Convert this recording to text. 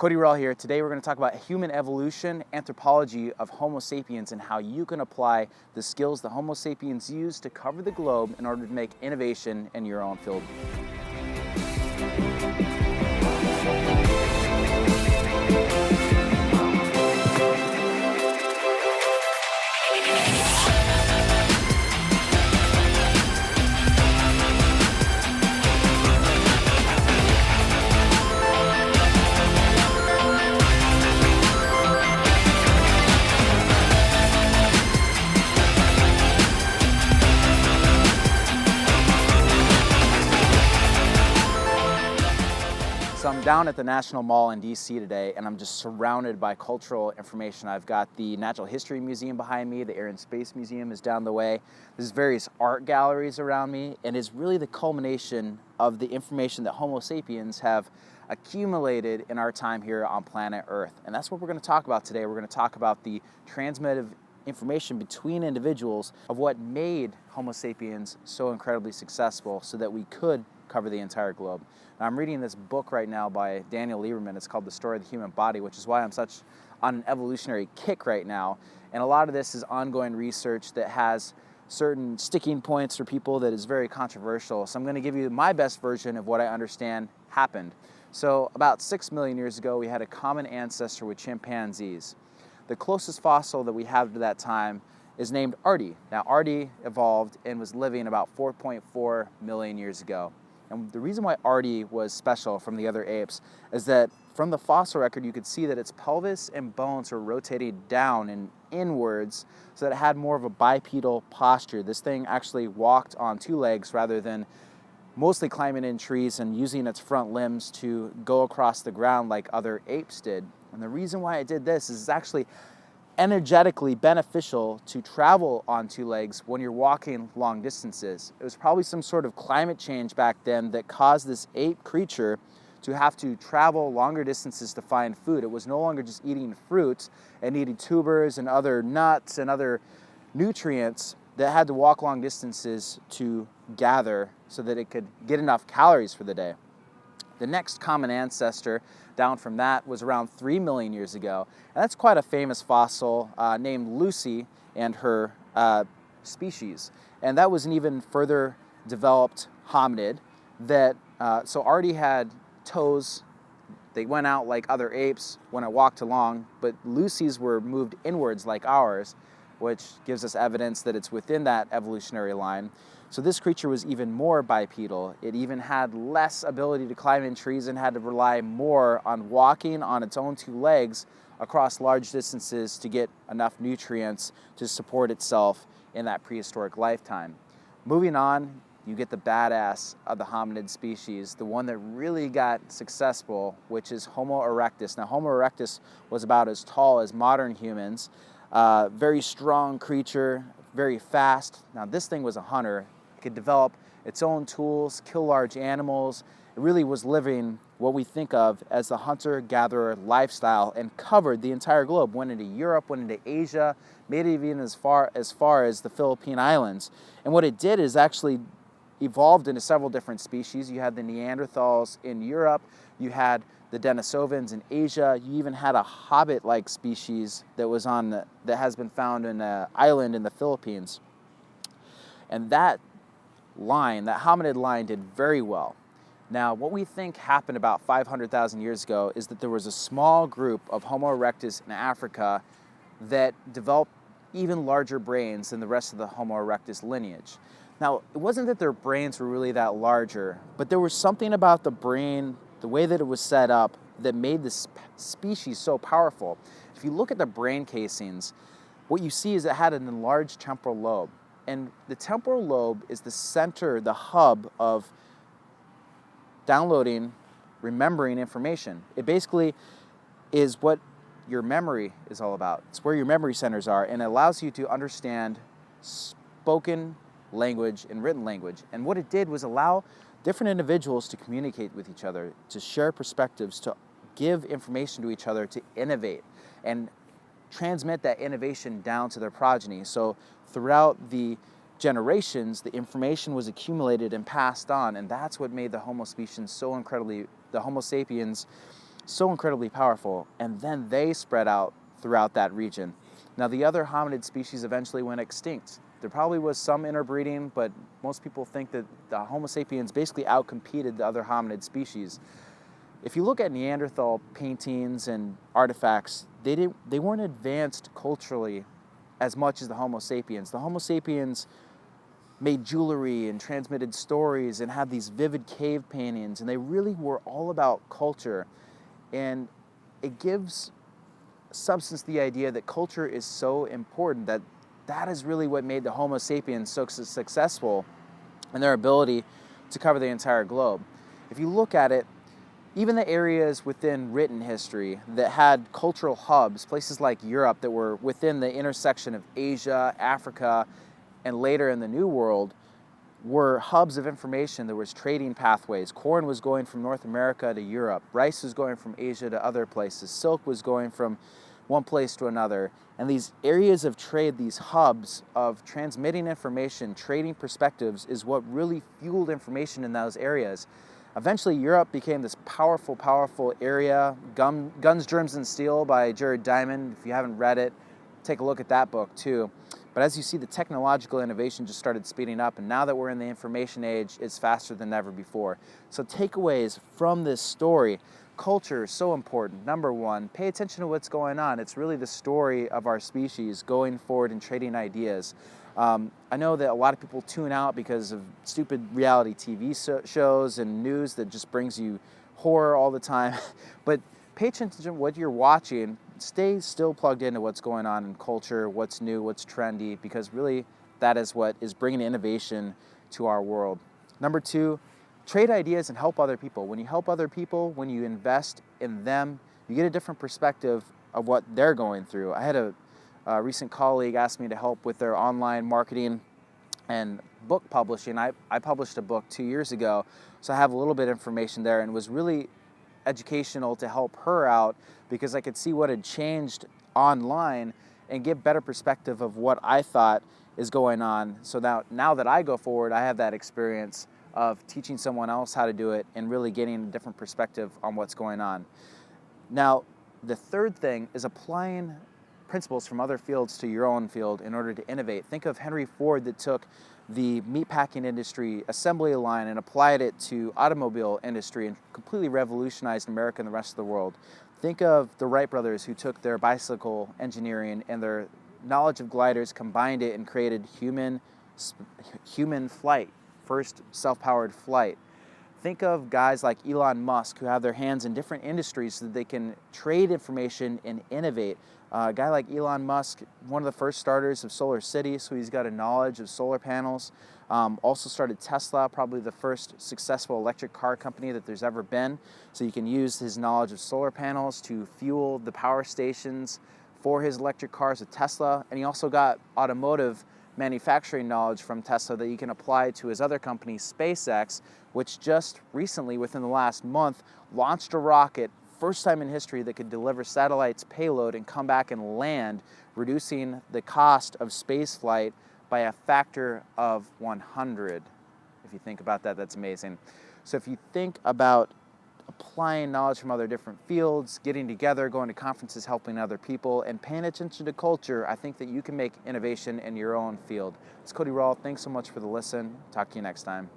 Cody Rell here. Today we're going to talk about human evolution, anthropology of Homo sapiens, and how you can apply the skills the Homo sapiens used to cover the globe in order to make innovation in your own field. So I'm down at the National Mall in DC today, and I'm just surrounded by cultural information. I've got the Natural History Museum behind me, the Air and Space Museum is down the way. There's various art galleries around me, and it's really the culmination of the information that Homo sapiens have accumulated in our time here on planet Earth. And that's what we're going to talk about today. We're going to talk about the transmittive information between individuals of what made Homo sapiens so incredibly successful so that we could cover the entire globe. Now, I'm reading this book right now by Daniel Lieberman. It's called The Story of the Human Body, which is why I'm such on an evolutionary kick right now. And a lot of this is ongoing research that has certain sticking points for people that is very controversial. So I'm going to give you my best version of what I understand happened. So about 6 million years ago, we had a common ancestor with chimpanzees. The closest fossil that we have to that time is named Artie. Now, Artie evolved and was living about 4.4 million years ago. And the reason why Artie was special from the other apes is that from the fossil record, you could see that its pelvis and bones were rotated down and inwards so that it had more of a bipedal posture. This thing actually walked on two legs rather than mostly climbing in trees and using its front limbs to go across the ground like other apes did. And the reason why it did this is it's actually energetically beneficial to travel on two legs when you're walking long distances. It was probably some sort of climate change back then that caused this ape creature to have to travel longer distances to find food. It was no longer just eating fruit and eating tubers and other nuts and other nutrients that had to walk long distances to gather so that it could get enough calories for the day. The next common ancestor down from that was around 3 million years ago. And that's quite a famous fossil named Lucy and her species. And that was an even further developed hominid that, so Artie had toes. They went out like other apes when it walked along, but Lucy's were moved inwards like ours, which gives us evidence that it's within that evolutionary line. So this creature was even more bipedal. It even had less ability to climb in trees and had to rely more on walking on its own two legs across large distances to get enough nutrients to support itself in that prehistoric lifetime. Moving on, you get the badass of the hominid species, the one that really got successful, which is Homo erectus. Now, Homo erectus was about as tall as modern humans, very strong creature, very fast. Now, this thing was a hunter. It could develop its own tools, kill large animals. It really was living what we think of as the hunter-gatherer lifestyle and covered the entire globe. Went into Europe, went into Asia, made it even as far as the Philippine Islands. And what it did is actually evolved into several different species. You had the Neanderthals in Europe, you had the Denisovans in Asia, you even had a hobbit-like species that was that has been found in an island in the Philippines. And that hominid line did very well. Now, what we think happened about 500,000 years ago is that there was a small group of Homo erectus in Africa that developed even larger brains than the rest of the Homo erectus lineage. Now, it wasn't that their brains were really that larger, but there was something about the brain, the way that it was set up, that made this species so powerful. If you look at the brain casings, what you see is it had an enlarged temporal lobe. And the temporal lobe is the center, the hub of downloading, remembering information. It basically is what your memory is all about. It's where your memory centers are, and it allows you to understand spoken language and written language. And what it did was allow different individuals to communicate with each other, to share perspectives, to give information to each other, to innovate, and transmit that innovation down to their progeny. So throughout the generations, the information was accumulated and passed on, and that's what made the Homo sapiens so incredibly powerful, and then they spread out throughout that region. Now, the other hominid species eventually went extinct. There probably was some interbreeding, but most people think that the Homo sapiens basically outcompeted the other hominid species. If you look at Neanderthal paintings and artifacts, they weren't advanced culturally as much as the Homo sapiens. The Homo sapiens made jewelry and transmitted stories and had these vivid cave paintings, and they really were all about culture. And it gives substance to the idea that culture is so important, that is really what made the Homo sapiens so successful in their ability to cover the entire globe. If you look at it, even the areas within written history that had cultural hubs, places like Europe that were within the intersection of Asia, Africa, and later in the New World, were hubs of information. There was trading pathways. Corn was going from North America to Europe. Rice was going from Asia to other places. Silk was going from one place to another. And these areas of trade, these hubs of transmitting information, trading perspectives, is what really fueled information in those areas. Eventually, Europe became this powerful, powerful area. Guns, Germs, and Steel by Jared Diamond. If you haven't read it, take a look at that book too. But as you see, the technological innovation just started speeding up, and now that we're in the information age, it's faster than ever before. So takeaways from this story: culture is so important. Number one, pay attention to what's going on. It's really the story of our species going forward and trading ideas. I know that a lot of people tune out because of stupid reality TV shows and news that just brings you horror all the time. But pay attention to what you're watching. Stay still plugged into what's going on in culture, what's new, what's trendy, because really that is what is bringing innovation to our world. Number two, trade ideas and help other people. When you help other people, when you invest in them, you get a different perspective of what they're going through. I had a recent colleague asked me to help with their online marketing and book publishing. I published a book 2 years ago, so I have a little bit of information there, and it was really educational to help her out because I could see what had changed online and get better perspective of what I thought is going on. So now that I go forward, I have that experience of teaching someone else how to do it and really getting a different perspective on what's going on. Now, the third thing is applying principles from other fields to your own field in order to innovate. Think of Henry Ford that took the meatpacking industry assembly line and applied it to automobile industry and completely revolutionized America and the rest of the world. Think of the Wright brothers who took their bicycle engineering and their knowledge of gliders, combined it, and created human flight, first self-powered flight. Think of guys like Elon Musk who have their hands in different industries so that they can trade information and innovate. A guy like Elon Musk, one of the first starters of Solar City, so he's got a knowledge of solar panels. Also started Tesla, probably the first successful electric car company that there's ever been. So you can use his knowledge of solar panels to fuel the power stations for his electric cars with Tesla. And he also got automotive manufacturing knowledge from Tesla that you can apply to his other company, SpaceX, which just recently, within the last month, launched a rocket, first time in history, that could deliver satellites payload and come back and land, reducing the cost of space flight by a factor of 100. If you think about that, that's amazing. So if you think about applying knowledge from other different fields, getting together, going to conferences, helping other people, and paying attention to culture, I think that you can make innovation in your own field. It's Cody Rawl. Thanks so much for the listen. Talk to you next time.